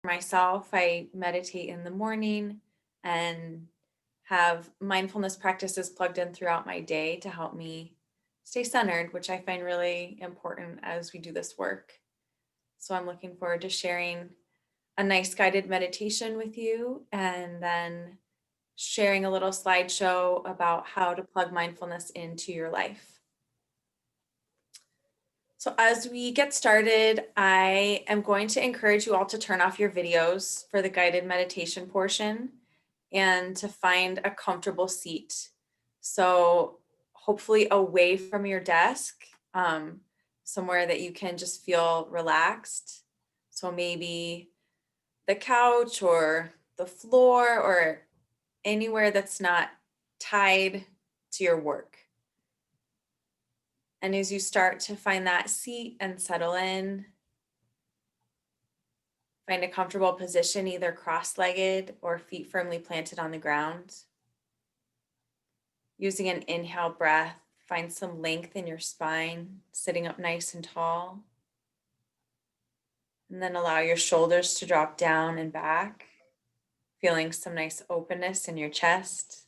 myself, I meditate in the morning and have mindfulness practices plugged in throughout my day to help me stay centered, which I find really important as we do this work. So I'm looking forward to sharing a nice guided meditation with you and then sharing a little slideshow about how to plug mindfulness into your life. So as we get started, I am going to encourage you all to turn off your videos for the guided meditation portion and to find a comfortable seat. So hopefully away from your desk, somewhere that you can just feel relaxed. So maybe the couch or the floor or anywhere that's not tied to your work. And as you start to find that seat and settle in, find a comfortable position, either cross-legged or feet firmly planted on the ground. Using an inhale breath, find some length in your spine, sitting up nice and tall. And then allow your shoulders to drop down and back, feeling some nice openness in your chest.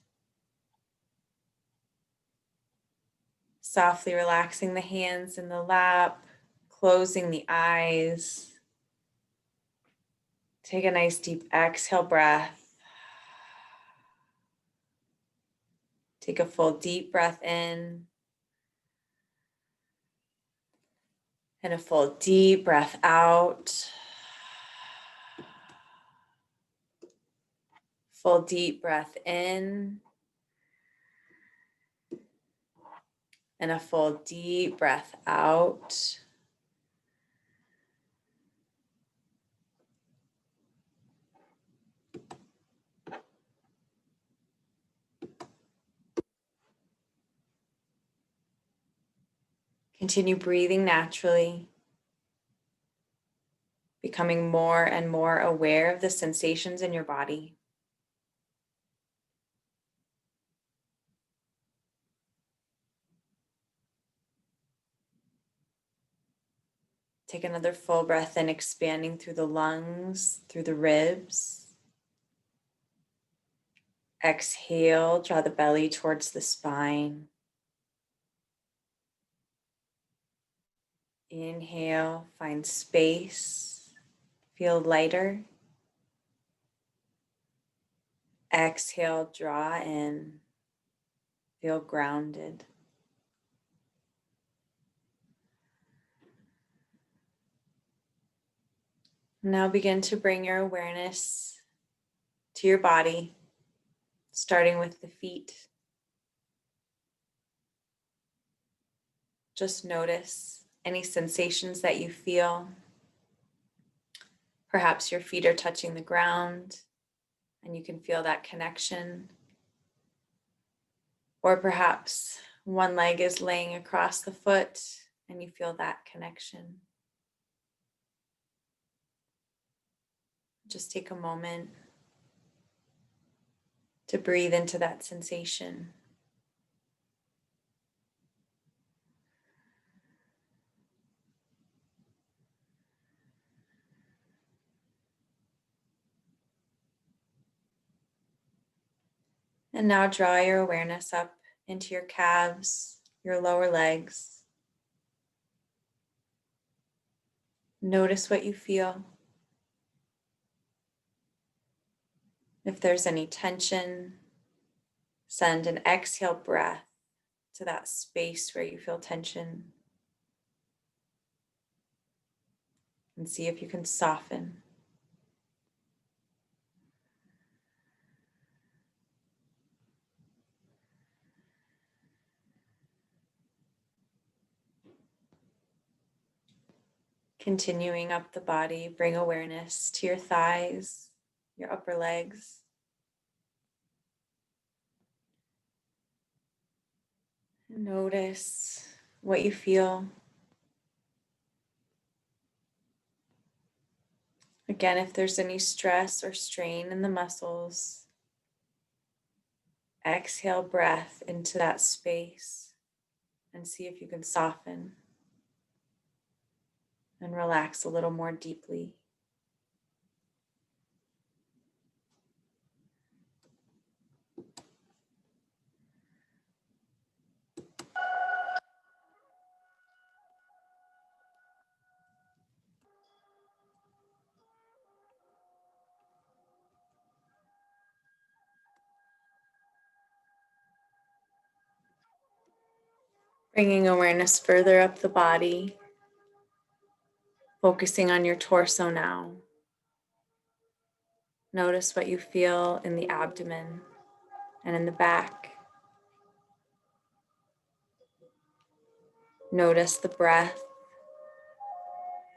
Softly relaxing the hands in the lap, closing the eyes. Take a nice deep exhale breath. Take a full deep breath in. And a full deep breath out. Full deep breath in. And a full deep breath out. Continue breathing naturally, becoming more and more aware of the sensations in your body. Take another full breath in, expanding through the lungs, through the ribs. Exhale, draw the belly towards the spine. Inhale, find space, feel lighter. Exhale, draw in, feel grounded. Now begin to bring your awareness to your body, starting with the feet. Just notice any sensations that you feel. Perhaps your feet are touching the ground and you can feel that connection. Or perhaps one leg is laying across the foot and you feel that connection. Just take a moment to breathe into that sensation. And now draw your awareness up into your calves, your lower legs. Notice what you feel. If there's any tension, send an exhale breath to that space where you feel tension. And see if you can soften. Continuing up the body, bring awareness to your thighs, your upper legs. Notice what you feel. Again, if there's any stress or strain in the muscles, exhale breath into that space and see if you can soften and relax a little more deeply. Bringing awareness further up the body, focusing on your torso now. Notice what you feel in the abdomen and in the back. Notice the breath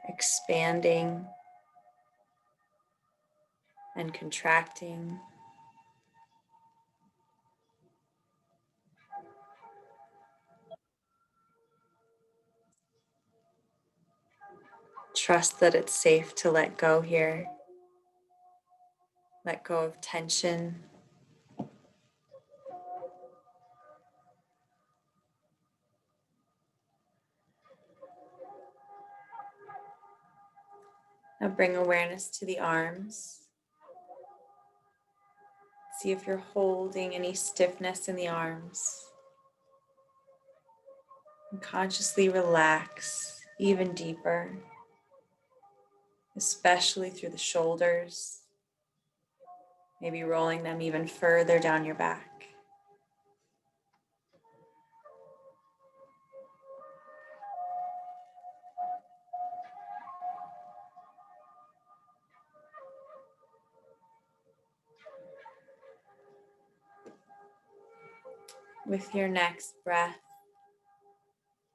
expanding and contracting. Trust that it's safe to let go here. Let go of tension. Now bring awareness to the arms. See if you're holding any stiffness in the arms. And consciously relax even deeper, especially through the shoulders, maybe rolling them even further down your back. With your next breath,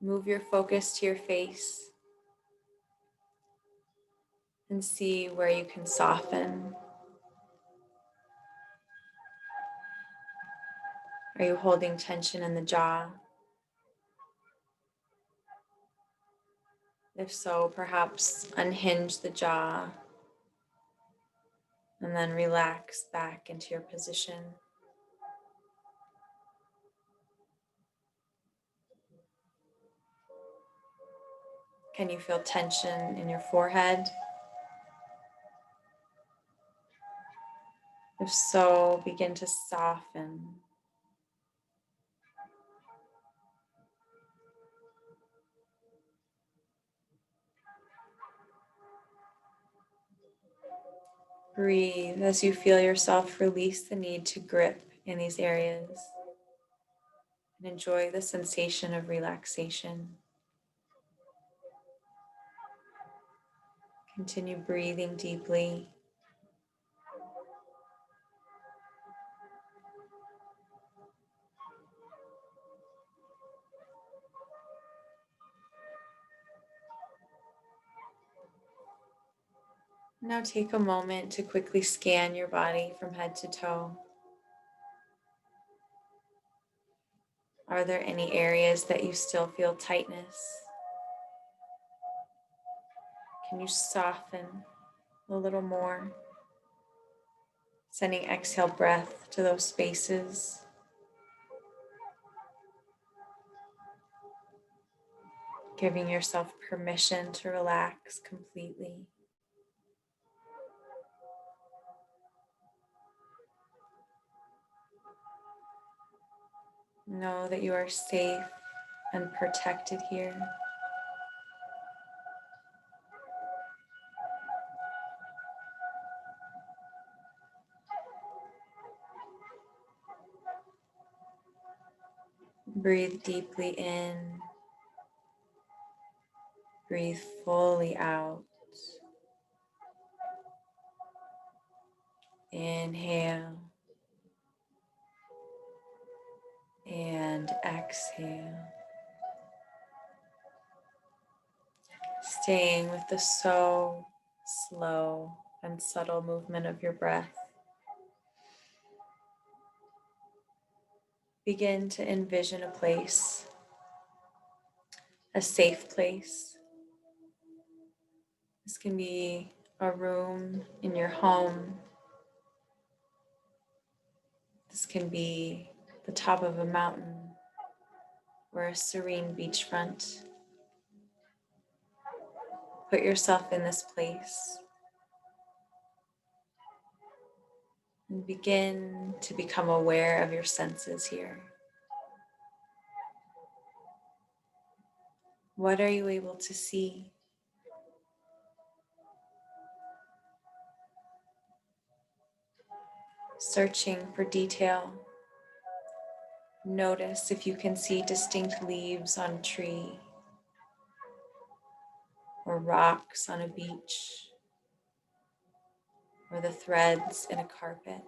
move your focus to your face and see where you can soften. Are you holding tension in the jaw? If so, perhaps unhinge the jaw and then relax back into your position. Can you feel tension in your forehead? If so, begin to soften. Breathe as you feel yourself release the need to grip in these areas and enjoy the sensation of relaxation. Continue breathing deeply. Now take a moment to quickly scan your body from head to toe. Are there any areas that you still feel tightness? Can you soften a little more? Sending exhale breath to those spaces. Giving yourself permission to relax completely. Know that you are safe and protected here. Breathe deeply in. Breathe fully out. Inhale and exhale. Staying with the so slow and subtle movement of your breath. Begin to envision a place, a safe place. This can be a room in your home. This can be the top of a mountain or a serene beachfront. Put yourself in this place and begin to become aware of your senses here. What are you able to see? Searching for detail, Notice if you can see distinct leaves on a tree or rocks on a beach or the threads in a carpet.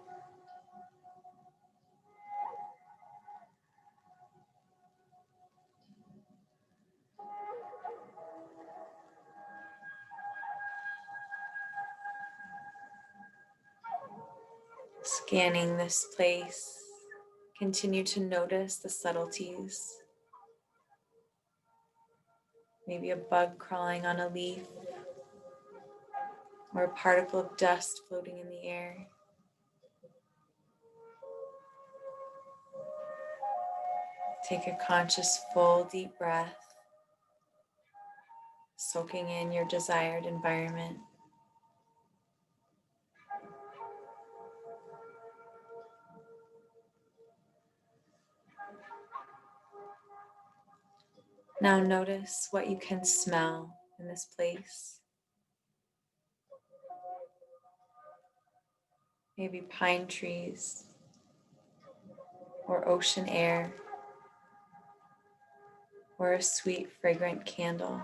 Scanning this place, continue to notice the subtleties. Maybe a bug crawling on a leaf or a particle of dust floating in the air. Take a conscious, full, deep breath, soaking in your desired environment. Now notice what you can smell in this place. Maybe pine trees or ocean air or a sweet, fragrant candle.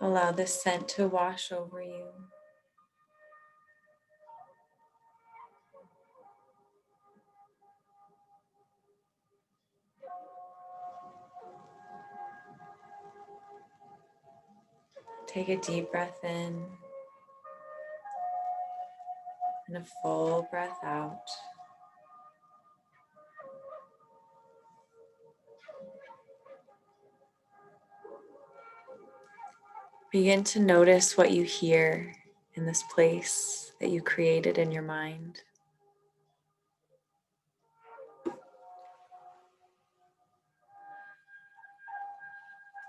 Allow this scent to wash over you. Take a deep breath in and a full breath out. Begin to notice what you hear in this place that you created in your mind.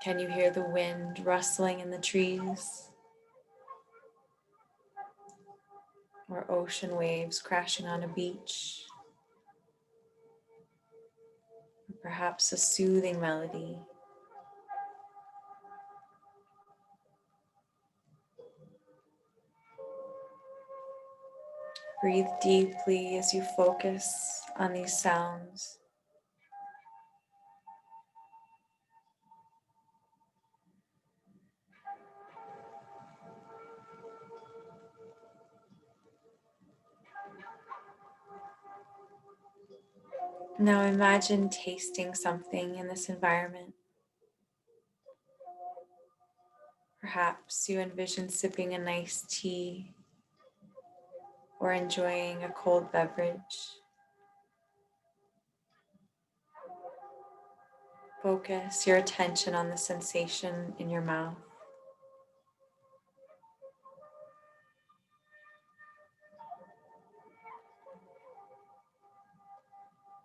Can you hear the wind rustling in the trees? Or ocean waves crashing on a beach? Or perhaps a soothing melody. Breathe deeply as you focus on these sounds. Now imagine tasting something in this environment. Perhaps you envision sipping a nice tea or enjoying a cold beverage. Focus your attention on the sensation in your mouth.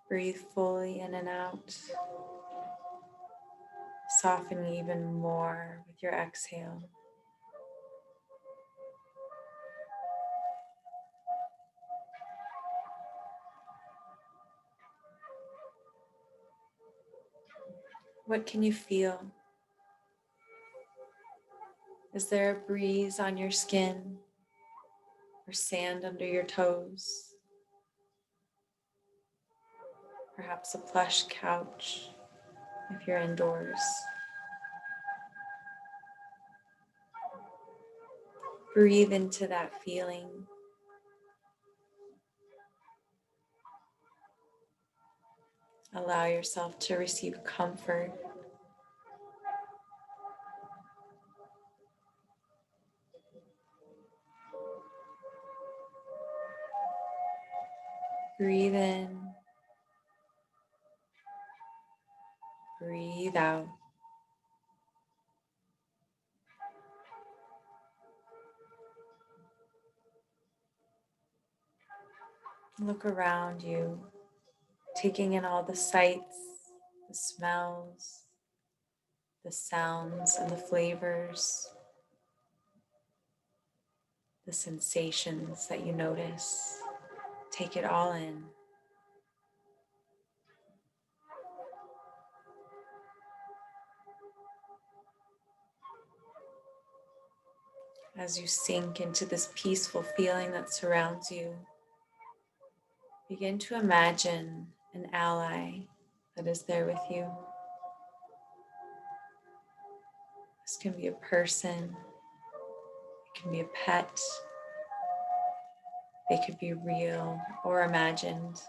Breathe fully in and out, softening even more with your exhale. What can you feel? Is there a breeze on your skin or sand under your toes? Perhaps a plush couch if you're indoors. Breathe into that feeling. Allow yourself to receive comfort. Breathe in. Breathe out. Look around you, taking in all the sights, the smells, the sounds, and the flavors, the sensations that you notice. Take it all in. As you sink into this peaceful feeling that surrounds you, Begin to imagine an ally that is there with you. This can be a person, it can be a pet, they could be real or imagined.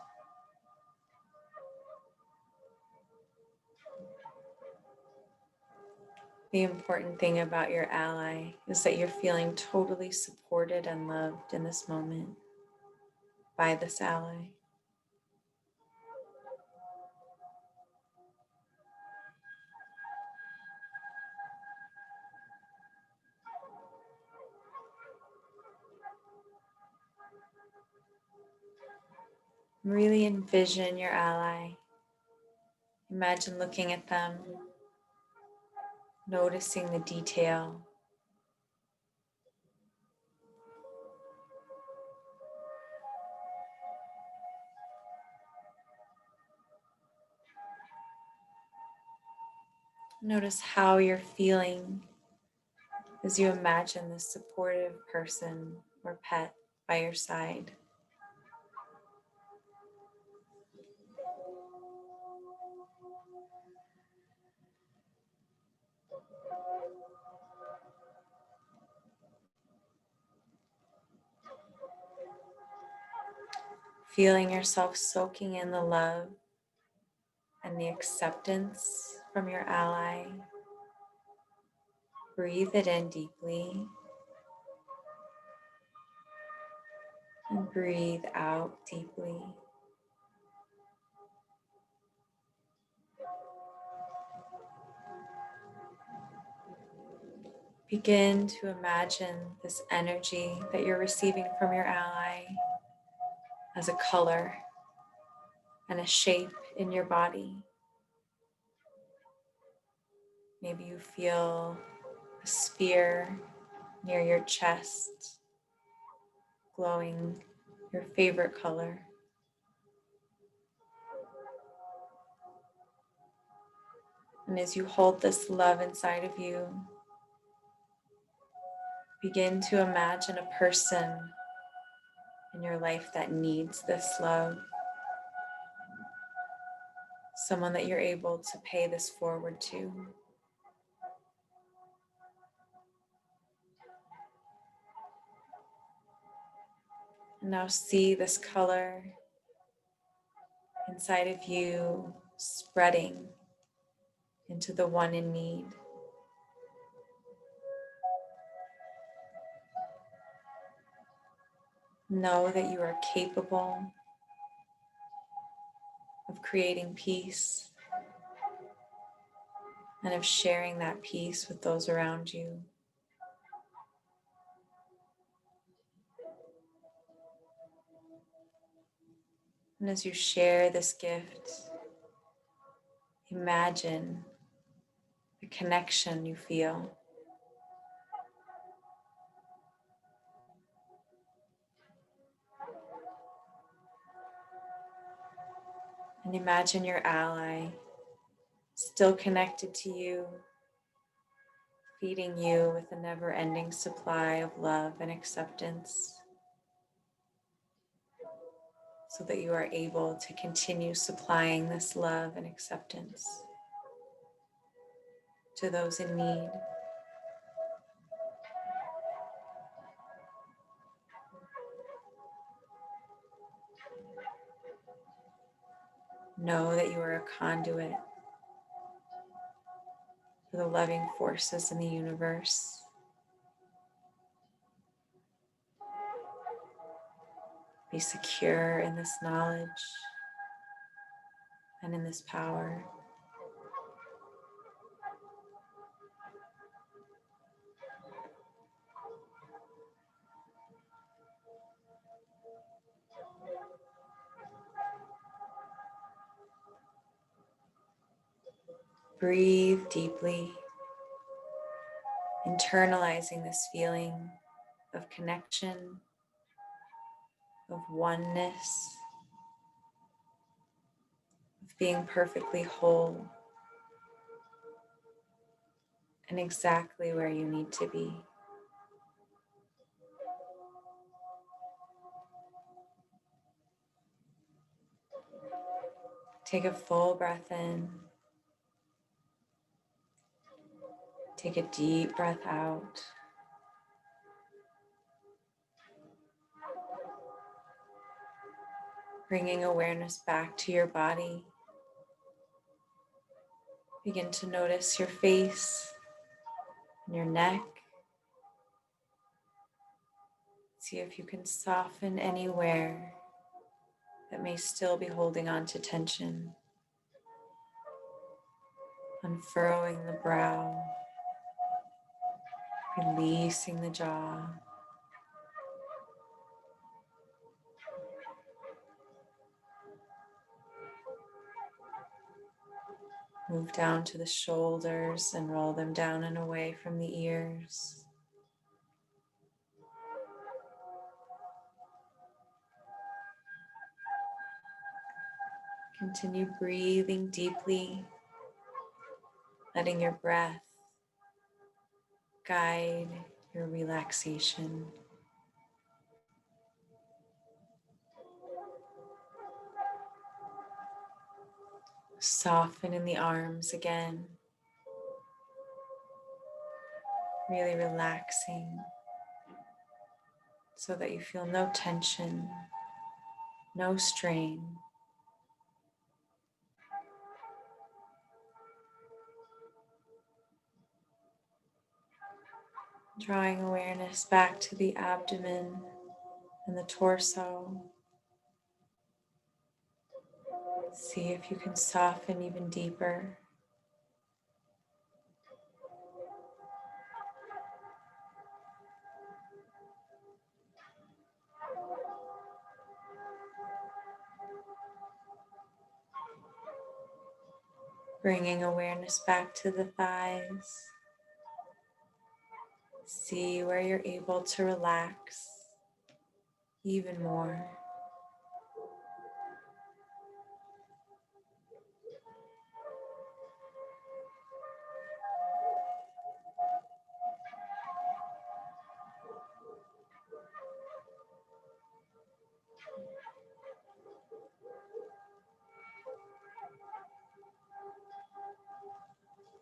The important thing about your ally is that you're feeling totally supported and loved in this moment by this ally. Really envision your ally. Imagine looking at them, noticing the detail. Notice how you're feeling as you imagine this supportive person or pet by your side. Feeling yourself soaking in the love and the acceptance from your ally. Breathe it in deeply and breathe out deeply. Begin to imagine this energy that you're receiving from your ally as a color and a shape in your body. Maybe you feel a sphere near your chest, glowing your favorite color. And as you hold this love inside of you, begin to imagine a person in your life that needs this love. Someone that you're able to pay this forward to. And now see this color inside of you spreading into the one in need. Know that you are capable of creating peace and of sharing that peace with those around you. And as you share this gift, imagine the connection you feel. And imagine your ally still connected to you, feeding you with a never-ending supply of love and acceptance, so that you are able to continue supplying this love and acceptance to those in need. Know that you are a conduit for the loving forces in the universe. Be secure in this knowledge and in this power. Breathe deeply, internalizing this feeling of connection, of oneness, of being perfectly whole and exactly where you need to be. Take a full breath in. Take a deep breath out. Bringing awareness back to your body. Begin to notice your face and your neck. See if you can soften anywhere that may still be holding on to tension. Unfurrowing the brow, releasing the jaw. Move down to the shoulders and roll them down and away from the ears. Continue breathing deeply, letting your breath guide your relaxation. Soften in the arms again, really relaxing so that you feel no tension, no strain. Drawing awareness back to the abdomen and the torso. See if you can soften even deeper. Bringing awareness back to the thighs. See where you're able to relax even more.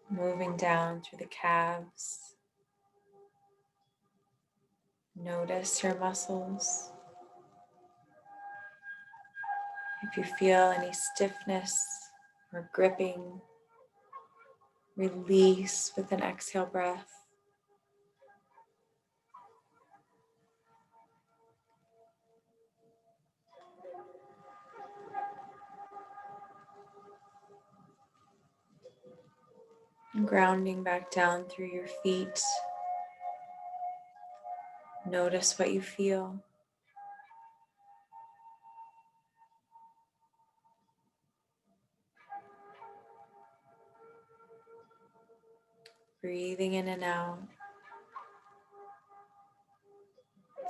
Moving down through the calves. Notice your muscles. If you feel any stiffness or gripping, release with an exhale breath. And grounding back down through your feet. Notice what you feel. Breathing in and out.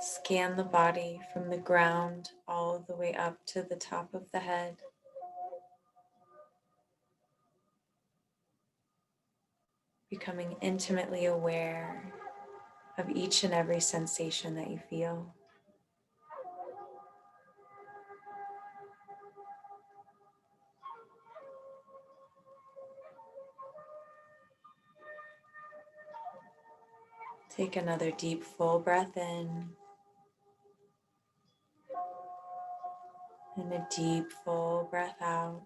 Scan the body from the ground all the way up to the top of the head. Becoming intimately aware of each and every sensation that you feel. Take another deep, full breath in. And a deep, full breath out.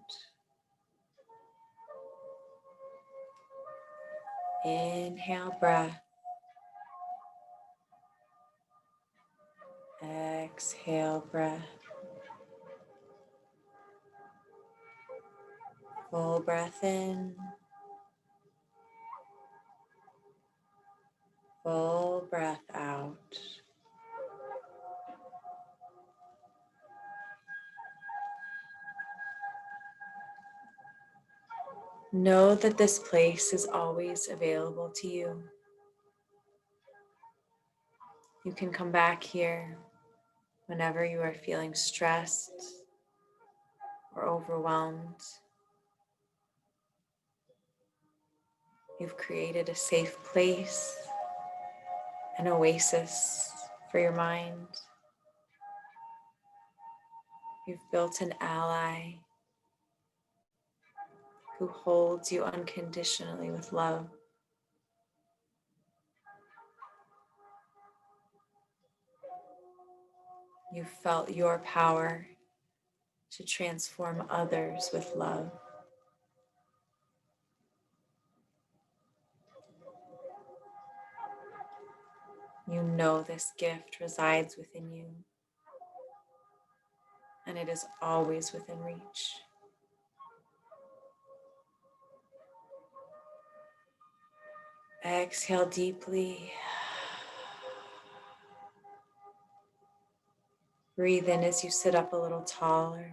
Inhale, breath. Exhale, breath. Full breath in. Full breath out. Know that this place is always available to you. You can come back here whenever you are feeling stressed or overwhelmed. You've created a safe place, an oasis for your mind. You've built an ally who holds you unconditionally with love. You felt your power to transform others with love. You know this gift resides within you, and it is always within reach. Exhale deeply. Breathe in as you sit up a little taller.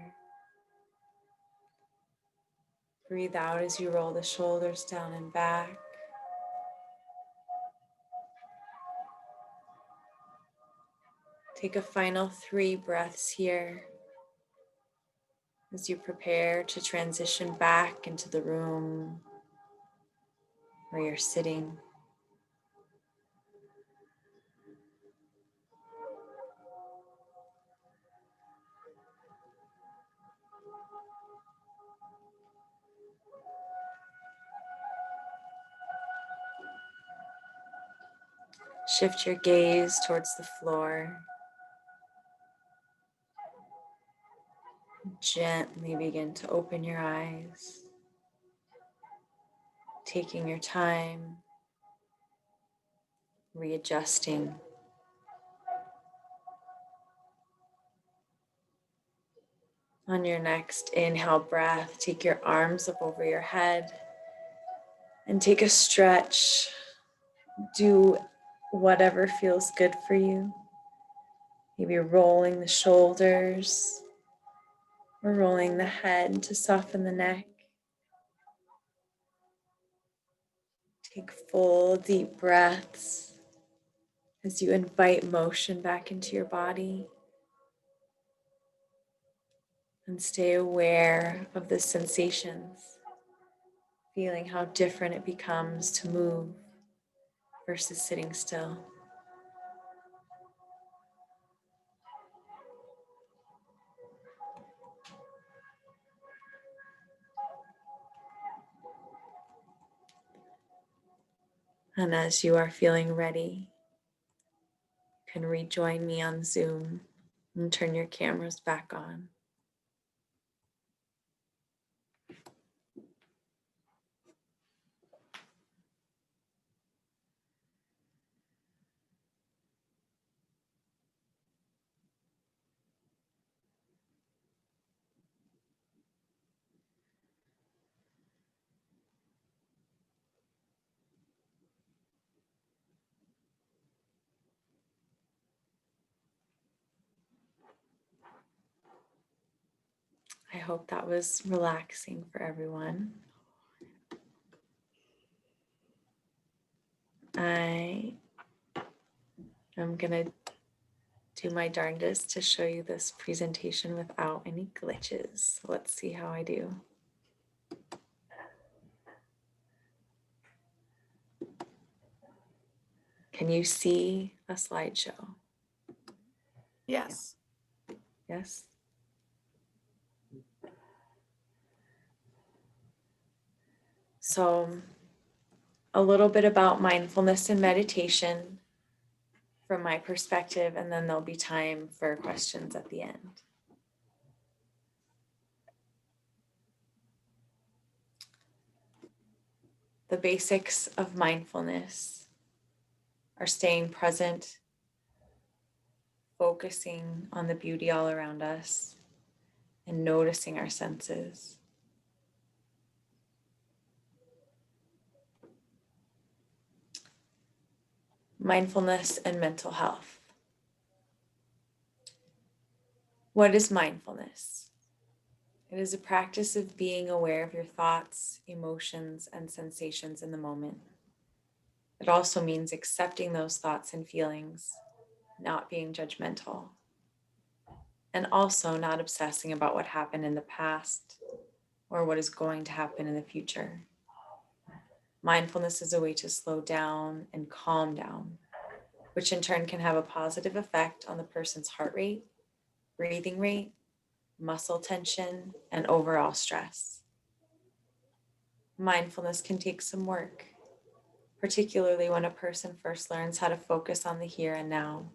Breathe out as you roll the shoulders down and back. Take a final 3 breaths here as you prepare to transition back into the room where you're sitting. Shift your gaze towards the floor. Gently begin to open your eyes, taking your time, readjusting. On your next inhale breath, take your arms up over your head and take a stretch. Do whatever feels good for you. Maybe rolling the shoulders or rolling the head to soften the neck. Take full deep breaths as you invite motion back into your body. And stay aware of the sensations, feeling how different it becomes to move versus sitting still. And as you are feeling ready, you can rejoin me on Zoom and turn your cameras back on. I hope that was relaxing for everyone. I am going to do my darndest to show you this presentation without any glitches. Let's see how I do. Can you see a slideshow? Yes. Yes? So, a little bit about mindfulness and meditation from my perspective, and then there'll be time for questions at the end. The basics of mindfulness are staying present, focusing on the beauty all around us, and noticing our senses. Mindfulness and mental health. What is mindfulness? It is a practice of being aware of your thoughts, emotions, and sensations in the moment. It also means accepting those thoughts and feelings, not being judgmental, and also not obsessing about what happened in the past or what is going to happen in the future. Mindfulness is a way to slow down and calm down, which in turn can have a positive effect on the person's heart rate, breathing rate, muscle tension, and overall stress. Mindfulness can take some work, particularly when a person first learns how to focus on the here and now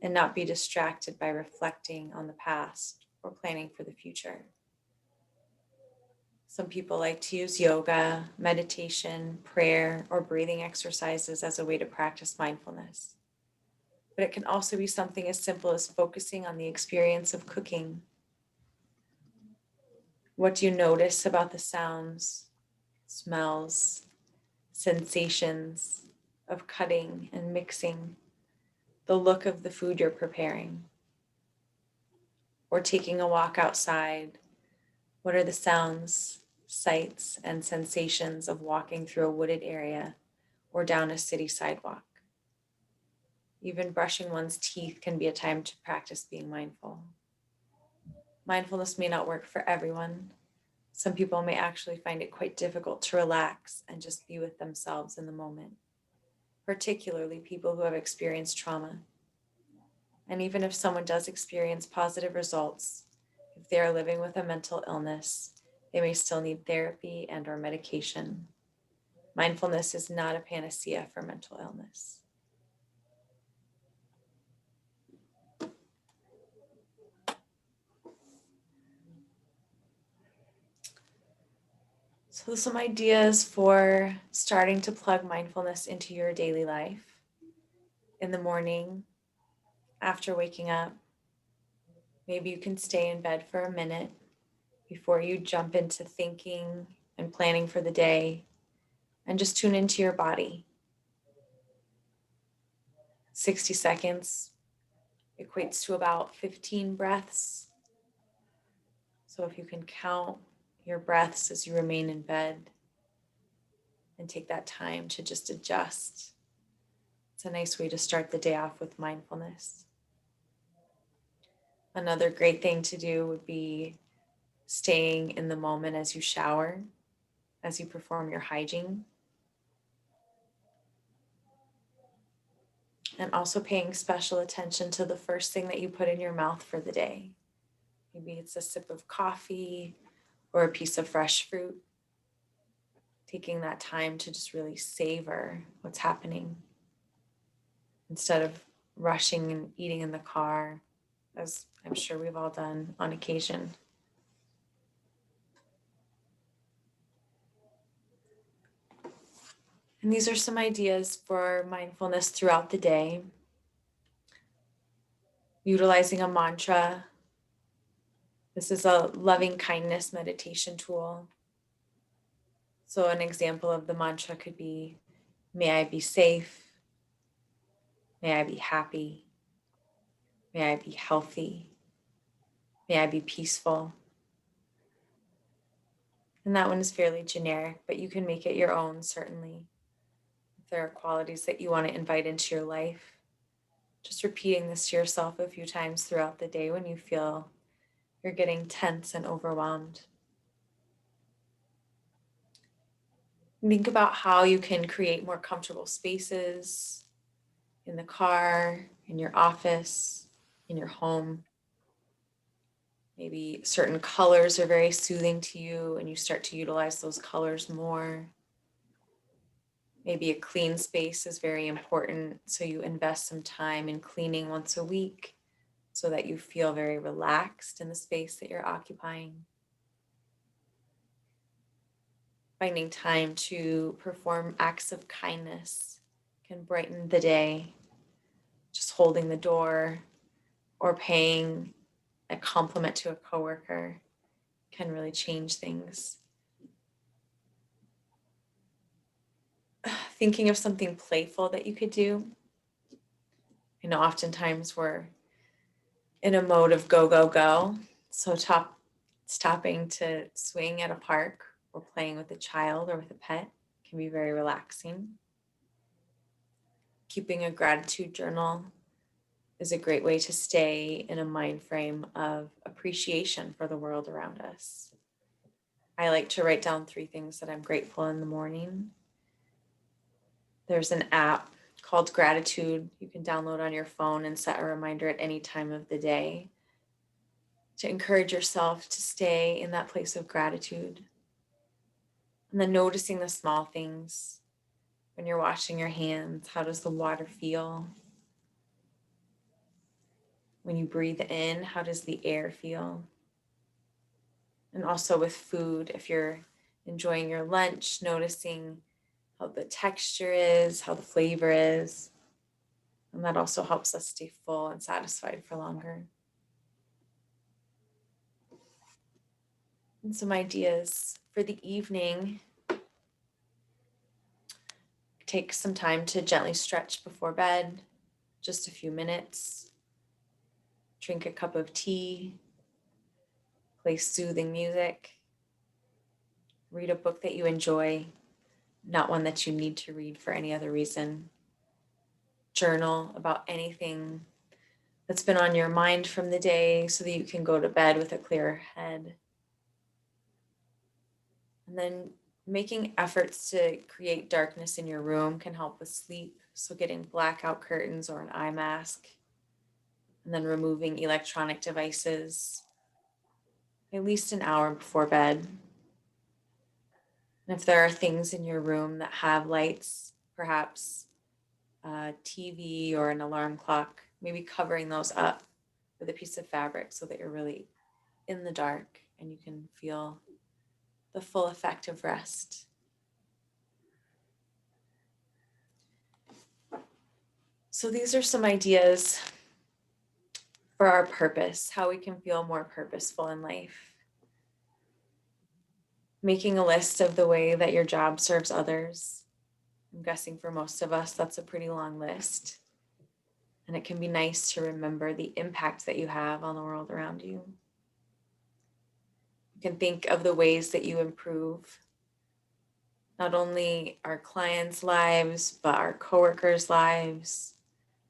and not be distracted by reflecting on the past or planning for the future. Some people like to use yoga, meditation, prayer, or breathing exercises as a way to practice mindfulness. But it can also be something as simple as focusing on the experience of cooking. What do you notice about the sounds, smells, sensations of cutting and mixing, the look of the food you're preparing? Or taking a walk outside, what are the sounds, sights, and sensations of walking through a wooded area or down a city sidewalk? Even brushing one's teeth can be a time to practice being mindful. Mindfulness may not work for everyone. Some people may actually find it quite difficult to relax and just be with themselves in the moment, particularly people who have experienced trauma. And even if someone does experience positive results, if they are living with a mental illness, they may still need therapy and/or medication. Mindfulness is not a panacea for mental illness. So, some ideas for starting to plug mindfulness into your daily life in the morning, after waking up. Maybe you can stay in bed for a minute before you jump into thinking and planning for the day, and just tune into your body. 60 seconds equates to about 15 breaths. So if you can count your breaths as you remain in bed and take that time to just adjust, it's a nice way to start the day off with mindfulness. Another great thing to do would be staying in the moment as you shower, as you perform your hygiene, and also paying special attention to the first thing that you put in your mouth for the day. Maybe it's a sip of coffee or a piece of fresh fruit. Taking that time to just really savor what's happening instead of rushing and eating in the car, as I'm sure we've all done on occasion. And these are some ideas for mindfulness throughout the day. Utilizing a mantra. This is a loving kindness meditation tool. So an example of the mantra could be, may I be safe, may I be happy, may I be healthy, may I be peaceful. And that one is fairly generic, but you can make it your own, certainly. If there are qualities that you want to invite into your life, just repeating this to yourself a few times throughout the day when you feel you're getting tense and overwhelmed. Think about how you can create more comfortable spaces in the car, in your office, in your home. Maybe certain colors are very soothing to you and you start to utilize those colors more. Maybe a clean space is very important, so you invest some time in cleaning once a week so that you feel very relaxed in the space that you're occupying. Finding time to perform acts of kindness can brighten the day. Just holding the door or paying a compliment to a coworker can really change things. Thinking of something playful that you could do. I know oftentimes we're in a mode of go, go, go. So stopping to swing at a park or playing with a child or with a pet can be very relaxing. Keeping a gratitude journal is a great way to stay in a mind frame of appreciation for the world around us. I like to write down 3 things that I'm grateful in the morning. There's an app called Gratitude you can download on your phone and set a reminder at any time of the day to encourage yourself to stay in that place of gratitude. And then noticing the small things. When you're washing your hands, how does the water feel? When you breathe in, how does the air feel? And also with food, if you're enjoying your lunch, noticing how the texture is, how the flavor is. And that also helps us stay full and satisfied for longer. And some ideas for the evening. Take some time to gently stretch before bed, just a few minutes. Drink a cup of tea, play soothing music, read a book that you enjoy, not one that you need to read for any other reason. Journal about anything that's been on your mind from the day so that you can go to bed with a clearer head. And then making efforts to create darkness in your room can help with sleep. So getting blackout curtains or an eye mask, and then removing electronic devices at least an hour before bed. And if there are things in your room that have lights, perhaps a TV or an alarm clock, maybe covering those up with a piece of fabric so that you're really in the dark and you can feel the full effect of rest. So these are some ideas for our purpose, how we can feel more purposeful in life. Making a list of the way that your job serves others. I'm guessing for most of us, that's a pretty long list. And it can be nice to remember the impact that you have on the world around you. You can think of the ways that you improve not only our clients' lives, but our coworkers' lives,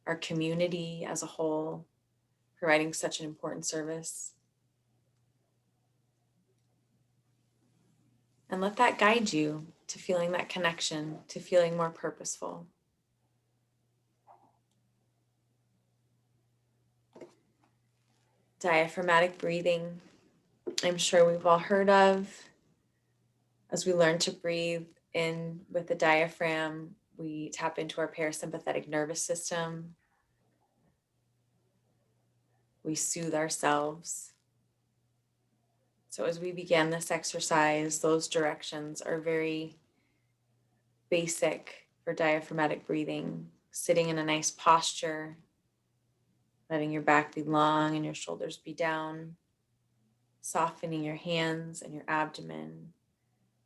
our community as a whole, providing such an important service. And let that guide you to feeling that connection, to feeling more purposeful. Diaphragmatic breathing, I'm sure we've all heard of. As we learn to breathe in with the diaphragm, we tap into our parasympathetic nervous system. We soothe ourselves. So as we begin this exercise, those directions are very basic for diaphragmatic breathing. Sitting in a nice posture, letting your back be long and your shoulders be down, softening your hands and your abdomen,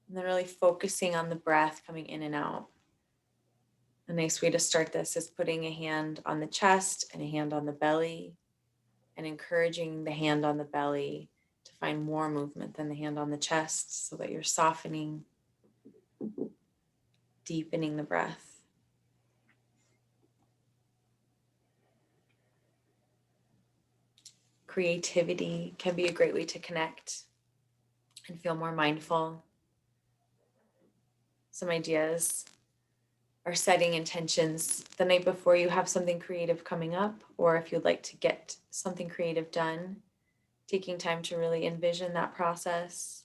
and then really focusing on the breath coming in and out. A nice way to start this is putting a hand on the chest and a hand on the belly, and encouraging the hand on the belly to find more movement than the hand on the chest so that you're softening, deepening the breath. Creativity can be a great way to connect and feel more mindful. Some ideas are setting intentions the night before you have something creative coming up, or if you'd like to get something creative done, taking time to really envision that process,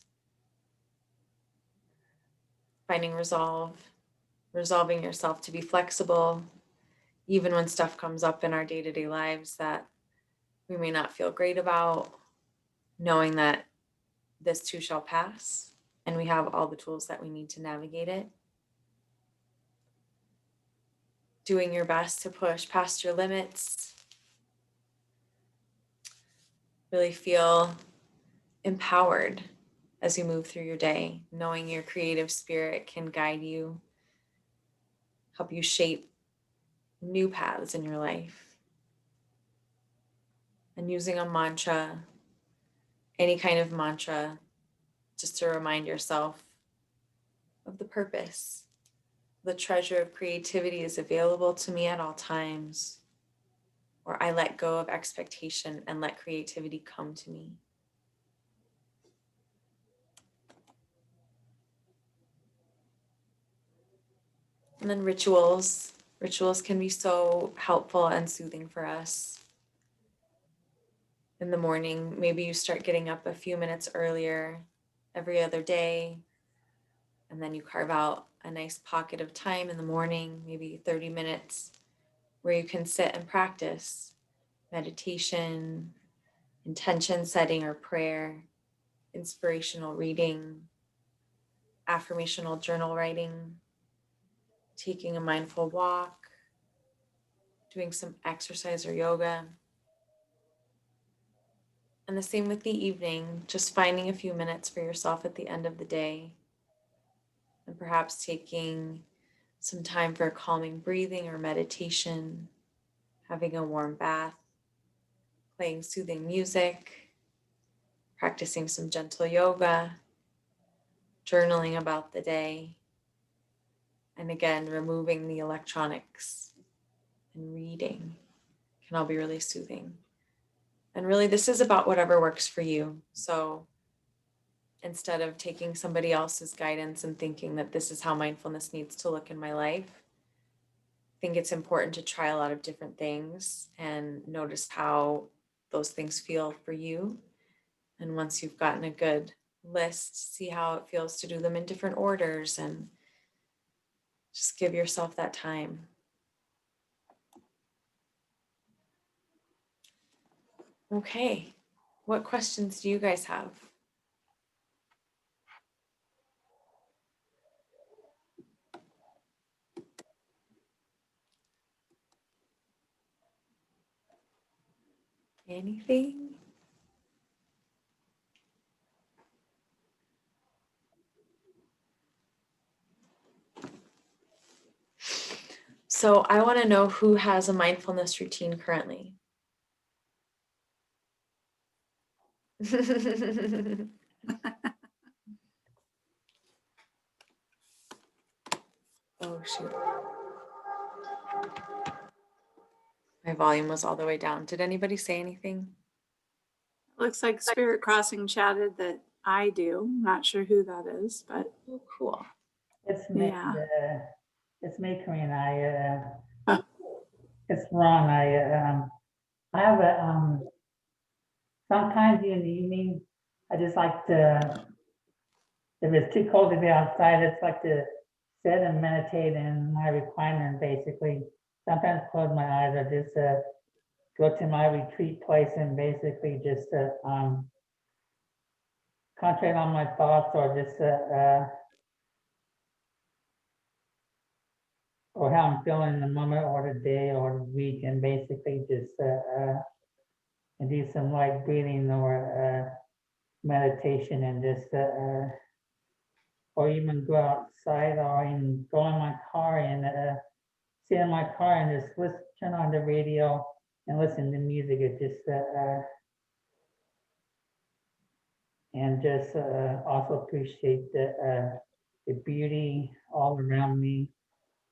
finding resolving yourself to be flexible, even when stuff comes up in our day-to-day lives that we may not feel great about, knowing that this too shall pass and we have all the tools that we need to navigate it. Doing your best to push past your limits. Really feel empowered as you move through your day, knowing your creative spirit can guide you, help you shape new paths in your life. And using a mantra, any kind of mantra, just to remind yourself of the purpose. The treasure of creativity is available to me at all times. Or I let go of expectation and let creativity come to me. And then rituals. Rituals can be so helpful and soothing for us. In the morning, maybe you start getting up a few minutes earlier every other day. And then you carve out a nice pocket of time in the morning, maybe 30 minutes, where you can sit and practice meditation, intention setting or prayer, inspirational reading, affirmational journal writing, taking a mindful walk, doing some exercise or yoga. And the same with the evening, just finding a few minutes for yourself at the end of the day, and perhaps taking some time for calming breathing or meditation, having a warm bath, playing soothing music, practicing some gentle yoga, journaling about the day, and again, removing the electronics and reading can all be really soothing. And really, this is about whatever works for you. So instead of taking somebody else's guidance and thinking that this is how mindfulness needs to look in my life, I think it's important to try a lot of different things and notice how those things feel for you. And once you've gotten a good list, see how it feels to do them in different orders and just give yourself that time. Okay, what questions do you guys have? Anything? So I want to know who has a mindfulness routine currently. Oh, shoot. My volume was all the way down. Did anybody say anything? Looks like Spirit Crossing chatted that I do. Not sure who that is, but Oh, cool. It's me, yeah. it's me, Karina. I, Huh. it's Ron. I have sometimes in the evening, I just like to, if it's too cold to be outside, it's like to sit and meditate in my recliner and basically sometimes close my eyes or just go to my retreat place and basically just concentrate on my thoughts or just or how I'm feeling in the moment or the day or the week, and basically just and do some light breathing or meditation and just or even go outside or even go in my car and sit in my car and just listen, turn on the radio and listen to music. It just and just also appreciate the beauty all around me,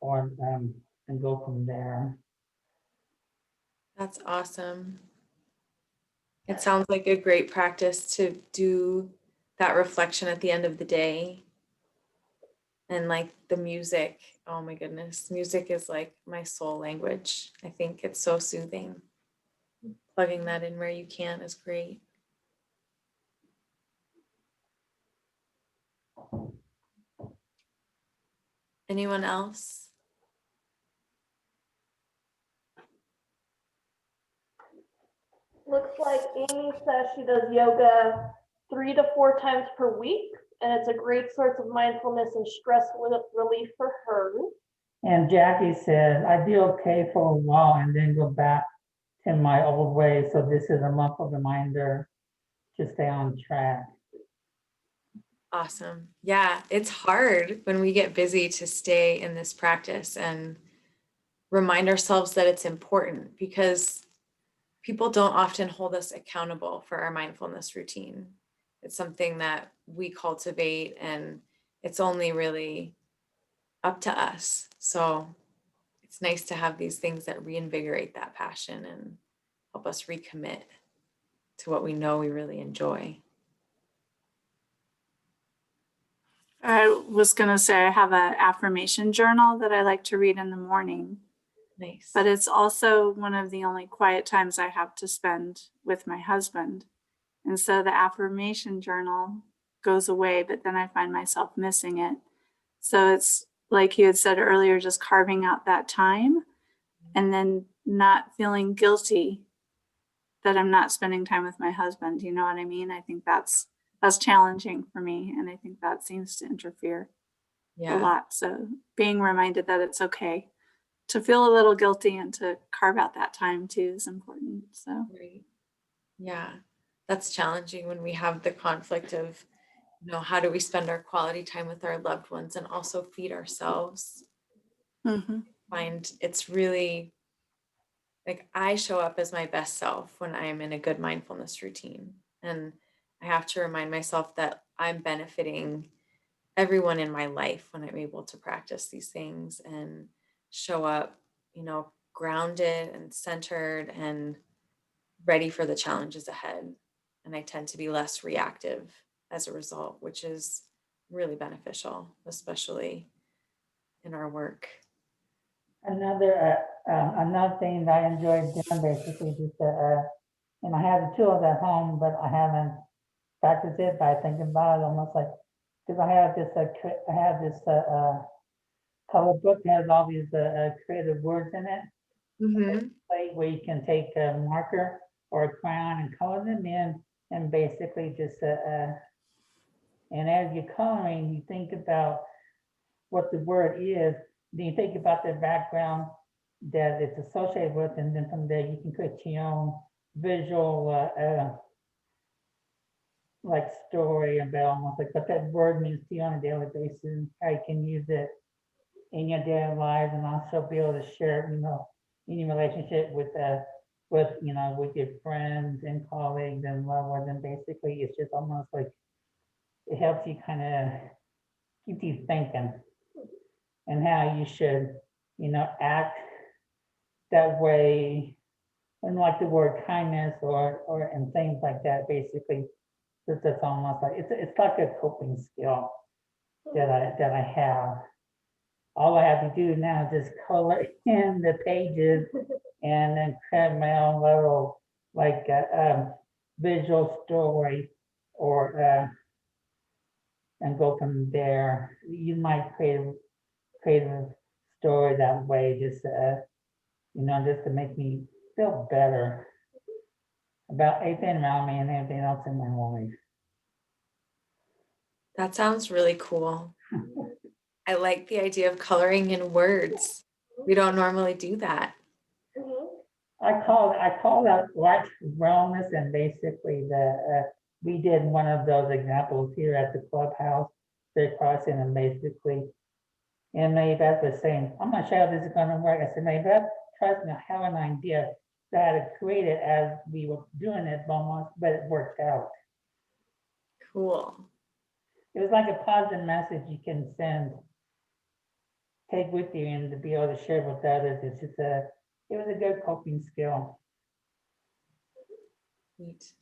or and go from there. That's awesome. It sounds like a great practice to do that reflection at the end of the day. And like the music, oh my goodness, music is like my soul language. I think it's so soothing. Plugging that in where you can is great. Anyone else? Looks like Amy says she does yoga 3 to 4 times per week, and it's a great source of mindfulness and stress relief for her. And Jackie said, I'd be okay for a while and then go back to my old ways. So this is a monthly reminder to stay on track. Awesome. Yeah, it's hard when we get busy to stay in this practice and remind ourselves that it's important, because people don't often hold us accountable for our mindfulness routine. It's something that we cultivate, and it's only really up to us. So it's nice to have these things that reinvigorate that passion and help us recommit to what we know we really enjoy. I was going to say I have an affirmation journal that I like to read in the morning, Nice. but it's also one of the only quiet times I have to spend with my husband. And so the affirmation journal goes away, but then I find myself missing it. So it's like you had said earlier, just carving out that time and then not feeling guilty that I'm not spending time with my husband. You know what I mean? I think that's challenging for me. And I think that seems to interfere a Yeah, lot. So being reminded that it's okay to feel a little guilty and to carve out that time too is important. So right. Yeah, that's challenging when we have the conflict of, how do we spend our quality time with our loved ones and also feed ourselves? mhm. Find it's really like I show up as my best self when I am in a good mindfulness routine. And I have to remind myself that I'm benefiting everyone in my life when I'm able to practice these things and show up, grounded and centered and ready for the challenges ahead. And I tend to be less reactive as a result, which is really beneficial, especially in our work. Another thing that I enjoyed doing basically just, and I have the tools at home, but I haven't practiced it by thinking about it almost like, because I have this, color book that has all these, creative words in it. Mm-hmm. Play where you can take a marker or a crayon and color them in and basically just, and as you're coloring, you think about what the word is, then you think about the background that it's associated with, and then from there you can create your own visual, like story about almost like what that word means to you on a daily basis, how you can use it in your daily lives, and also be able to share, in your relationship with your friends and colleagues and loved ones. And basically, it's just almost like it helps you kind of keep you thinking and how you should, act that way, and like the word kindness or and things like that. Basically, that's almost like it's like a coping skill that I have. All I have to do now is just color in the pages and then create my own little like visual story or and go from there. You might create a story that way, just just to make me feel better about everything around me and everything else in my life. That sounds really cool. I like the idea of coloring in words. We don't normally do that. Mhm. I call that life wellness, and basically we did one of those examples here at the clubhouse, Fair Crossing, and basically, and Mary Beth was saying, I'm not sure how this is gonna work. I said, Mary Beth, trust me, I have an idea. So I had to create it as we were doing it almost, but it worked out. Cool. It was like a positive message you can take with you and to be able to share with others. It was a good coping skill. Neat.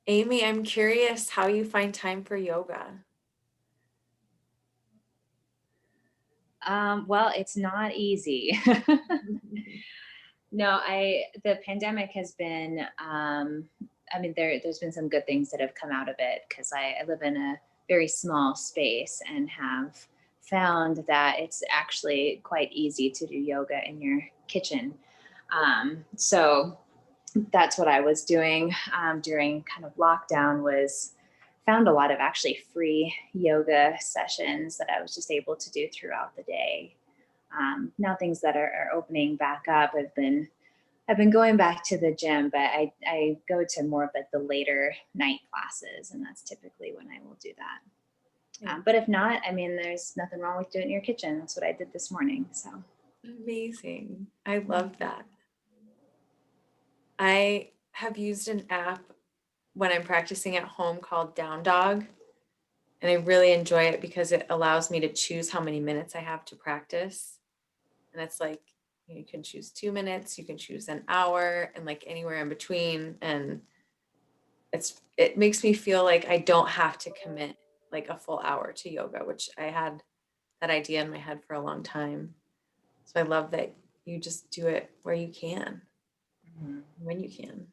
Amy, I'm curious how you find time for yoga. Well, it's not easy. No, the pandemic has been, I mean, there's been some good things that have come out of it because I live in a very small space and have found that it's actually quite easy to do yoga in your kitchen. So that's what I was doing during kind of lockdown, was found a lot of actually free yoga sessions that I was just able to do throughout the day. Now things that are opening back up, I've been going back to the gym, but I go to more of like the later night classes, and that's typically when I will do that. But if not, I mean, there's nothing wrong with doing it in your kitchen. That's what I did this morning. So Amazing. I love that. I have used an app when I'm practicing at home called Down Dog, and I really enjoy it because it allows me to choose how many minutes I have to practice. And it's like you can choose 2 minutes, you can choose an hour, and like anywhere in between. And it makes me feel like I don't have to commit like a full hour to yoga, which I had that idea in my head for a long time. So I love that you just do it where you can, when you can.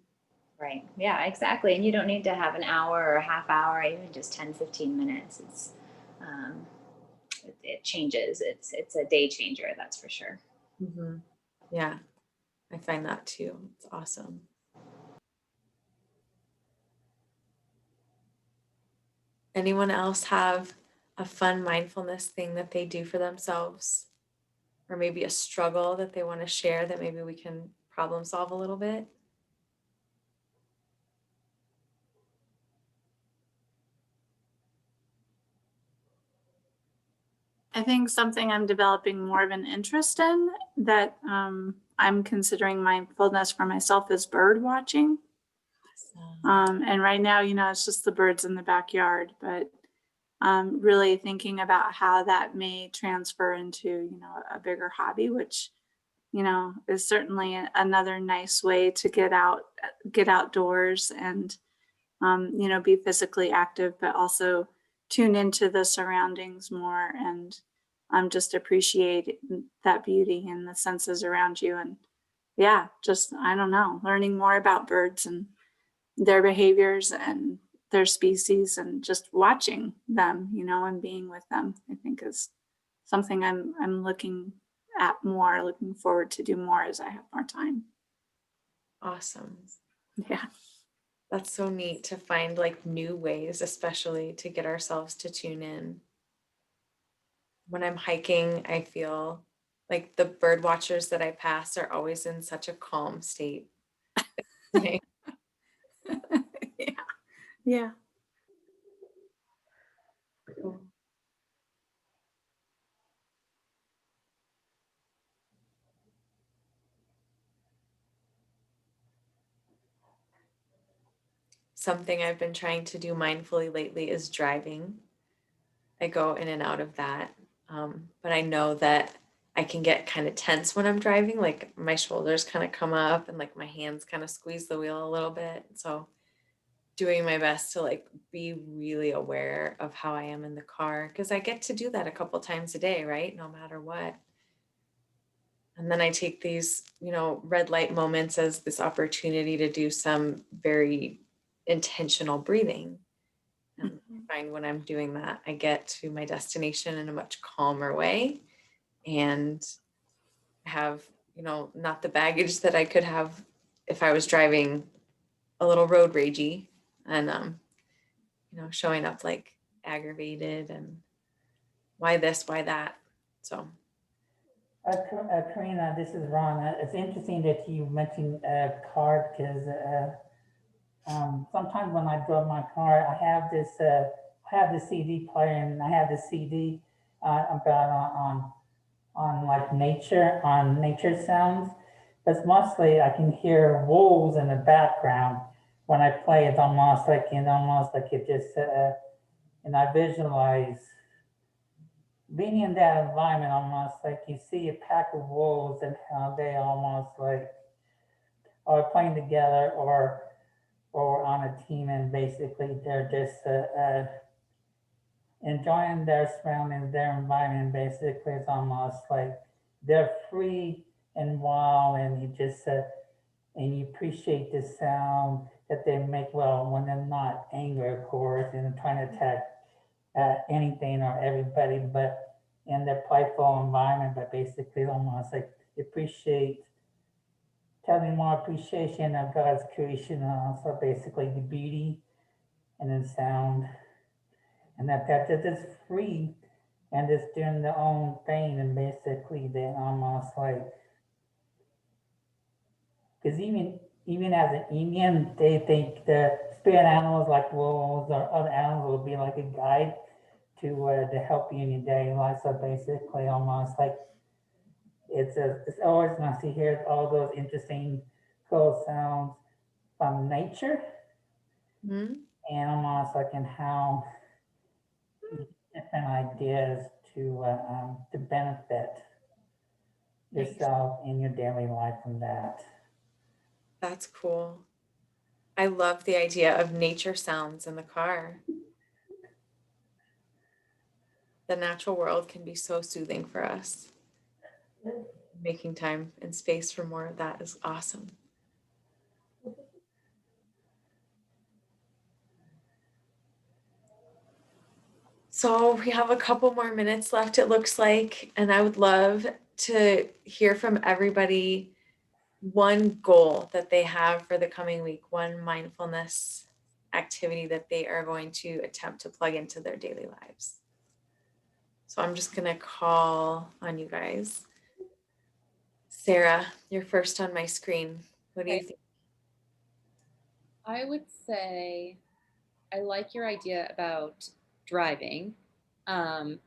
Right. Yeah, exactly. And you don't need to have an hour or a half hour, even just 10, 15 minutes. Um, it changes. It's a day changer, that's for sure. Mhm. Yeah, I find that too. It's awesome. Anyone else have a fun mindfulness thing that they do for themselves? Or maybe a struggle that they want to share that maybe we can problem solve a little bit? I think something I'm developing more of an interest in that I'm considering mindfulness for myself is bird watching. And right now, it's just the birds in the backyard, but really thinking about how that may transfer into, a bigger hobby, which, is certainly another nice way to get outdoors and, be physically active, but also tune into the surroundings more and just appreciate that beauty and the senses around you. And yeah, just, I don't know, learning more about birds and their behaviors and their species and just watching them, and being with them, I think is something I'm looking at more, looking forward to do more as I have more time. Awesome. Yeah. That's so neat to find like new ways, especially to get ourselves to tune in. When I'm hiking, I feel like the bird watchers that I pass are always in such a calm state. Yeah. Yeah. Cool. Something I've been trying to do mindfully lately is driving. I go in and out of that. But I know that I can get kind of tense when I'm driving, like my shoulders kind of come up and like my hands kind of squeeze the wheel a little bit. So doing my best to like be really aware of how I am in the car because I get to do that a couple times a day, right? No matter what. And then I take these, red light moments as this opportunity to do some very intentional breathing. And I find when I'm doing that, I get to my destination in a much calmer way and have, not the baggage that I could have if I was driving a little road ragey and, showing up like aggravated and why this, why that. So, Karina, this is Ron. It's interesting that you mentioned car because sometimes when I drove my car, I have the CD player and I have the CD about on like nature sounds. But mostly I can hear wolves in the background when I play. It's almost like it just and I visualize being in that environment, almost like you see a pack of wolves and how they almost like are playing together or on a team, and basically they're just enjoying their surroundings, their environment. Basically, it's almost like they're free and wild, and you just and you appreciate the sound that they make. Well, when they're not angry, of course, and trying to attack anything or everybody, but in their playful environment. But basically, almost like appreciate, having more appreciation of God's creation, and also basically the beauty and the sound, and that they're just free and just doing their own thing, and basically they almost like, because even as an Indian, they think the spirit animals like wolves or other animals will be like a guide to help you in your daily life. So basically, almost like it's always nice to hear all those interesting, cool sounds from nature, mhm. and almost like in how different ideas to benefit Nice. yourself in your daily life from that. That's cool. I love the idea of nature sounds in the car. The natural world can be so soothing for us. Making time and space for more of that is awesome. So we have a couple more minutes left, it looks like, and I would love to hear from everybody one goal that they have for the coming week, one mindfulness activity that they are going to attempt to plug into their daily lives. So I'm just gonna call on you guys. Sarah, you're first on my screen. What do you Okay. think? I would say I like your idea about driving,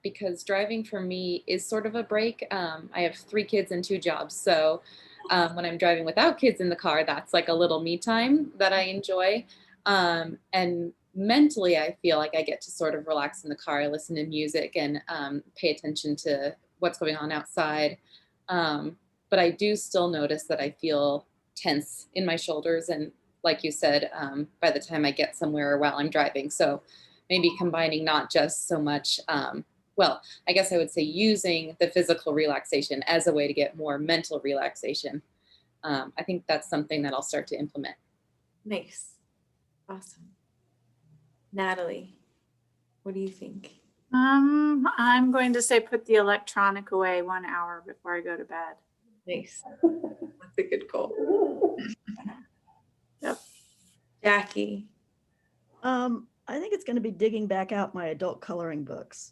because driving for me is sort of a break. I have 3 kids and 2 jobs. So when I'm driving without kids in the car, that's like a little me time that I enjoy. And mentally, I feel like I get to sort of relax in the car. I listen to music and pay attention to what's going on outside. But I do still notice that I feel tense in my shoulders. And like you said, by the time I get somewhere while I'm driving. So maybe combining not just so much, well, I guess I would say using the physical relaxation as a way to get more mental relaxation. I think that's something that I'll start to implement. Nice. Awesome. Natalie, what do you think? I'm going to say put the electronic away 1 hour before I go to bed. Nice. That's a good goal. Yep. Jackie. I think it's going to be digging back out my adult coloring books.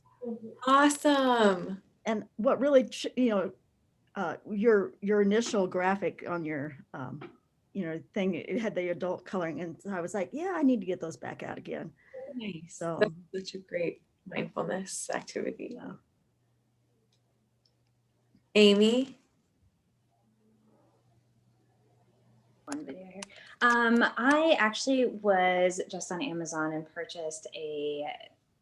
Awesome. And what really, your initial graphic on your, thing, it had the adult coloring, and so I was like, yeah, I need to get those back out again. Nice. So- That's such a great mindfulness activity. Yeah. Amy. One video here. I actually was just on Amazon and purchased a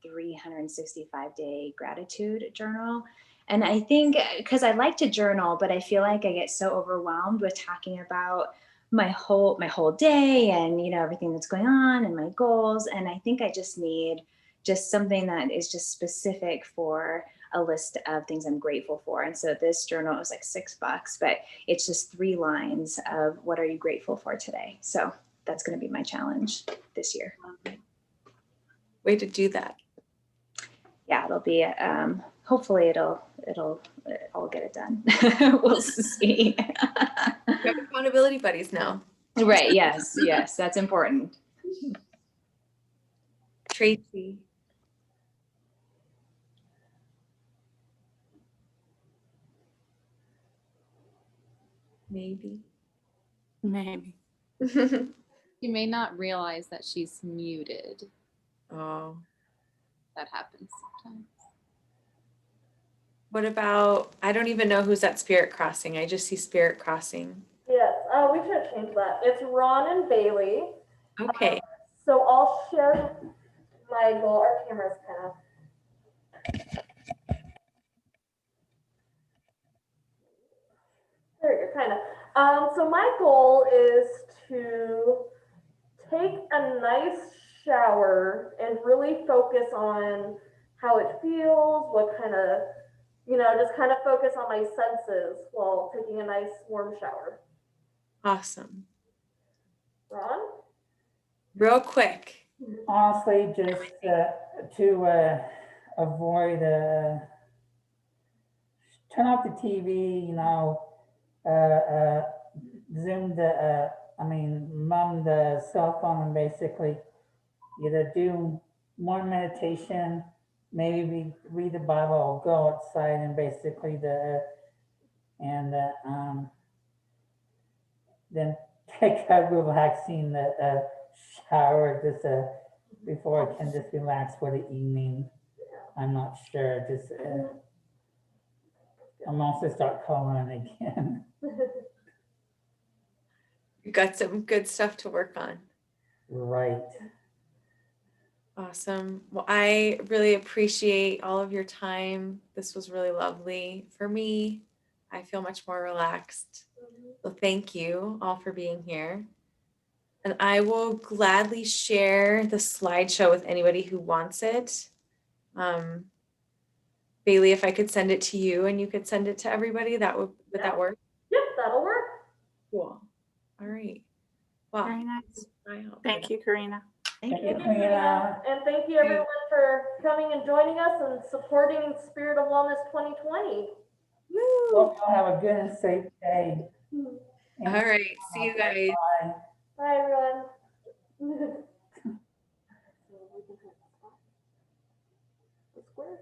365-day gratitude journal. And I think because I like to journal, but I feel like I get so overwhelmed with talking about my whole day and everything that's going on and my goals. And I think I just need just something that is just specific for a list of things I'm grateful for. And so this journal was like $6, but it's just 3 lines of what are you grateful for today. So that's going to be my challenge this year. Way to do that. Yeah, it'll be, hopefully I'll get it done. We'll see. You have accountability buddies now. Right. Yes. That's important. Tracy. Maybe. You may not realize that she's muted. Oh. That happens sometimes. What about, I don't even know who's at Spirit Crossing. I just see Spirit Crossing. Yes, we should change that. It's Ron and Bailey. Okay. So I'll share my goal. Our camera's kind of. There you go, kind of. So my goal is to take a nice shower and really focus on how it feels, what kind of, just kind of focus on my senses while taking a nice warm shower. Awesome. Ron? Real quick. Honestly, just to avoid, turn off the TV, zoom mum the cell phone, and basically either do more meditation, maybe read the Bible, or go outside and basically then take a relaxing shower just before I can just relax for the evening. I'm not sure. Just I'm also start coloring again. You got some good stuff to work on. Right. Awesome. Well, I really appreciate all of your time. This was really lovely for me. I feel much more relaxed. So thank you all for being here. And I will gladly share the slideshow with anybody who wants it. Bailey, if I could send it to you and you could send it to everybody, would that work? Yep, that'll work. Cool. All right. Wow. Very nice. I hope Thank you, Karina. Thank Thank you, you. Thank you, Karina. and thank you everyone for coming and joining us and supporting Spirit of Wellness 2020. Hope y'all have a good and safe day. All right. See you guys. Bye. Bye, everyone. The square.